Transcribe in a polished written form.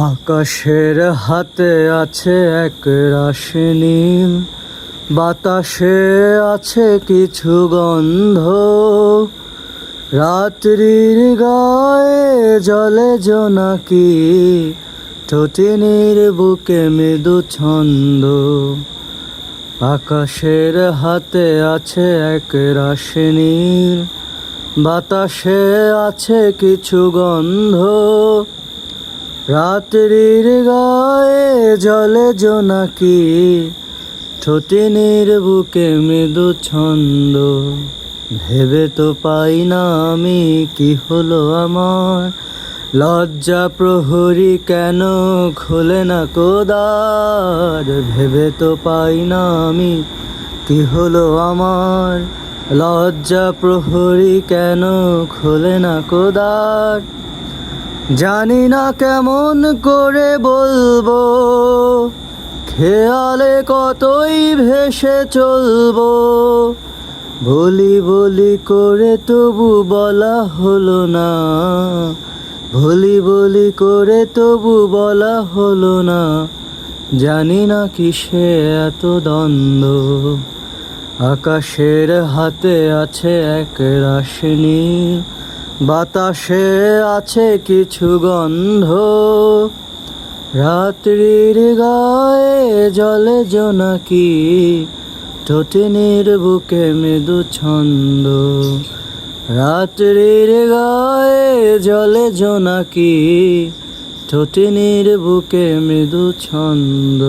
আকাশের হাতে আছে এক রাশি নীল, বাতাসে আছে কিছু গন্ধ। রাত্রির গায়ে জলে জোনাকি, ঠোঁটিনীর বুকে মৃদু ছন্দ। আকাশের হাতে আছে এক রাশি নীল, বাতাসে আছে কিছু গন্ধ। রাত্রির গায়ে জলে জোনাকি, ঠোঁটিনীর বুকে মৃদু ছন্দ। ভেবে তো পাই না আমি কি হলো আমার, লজ্জা প্রহরী কেন খোলে না কোদার। ভেবে তো পাই না আমি কি হলো আমার, লজ্জা প্রহরী কেন খোলে না কোদার। জানি না কেমন করে বলবো, খেয়ালে কতই ভেসে চলবো। বলি বলি করে তবু বলা হলো না, বলি বলি করে তবু বলা হলো না। জানি না কিসে এত দ্বন্দ্ব। আকাশের হাতে আছে এক রাশি নীল, বাতাসে আছে কিছু গন্ধ। রাত্রির গায়ে জলে জোনাকি, ঠোঁটিনীর বুকে মৃদু ছন্দ। রাত্রির গায়ে জলে জোনাকি, ঠোঁটিনীর বুকে মৃদু ছন্দ।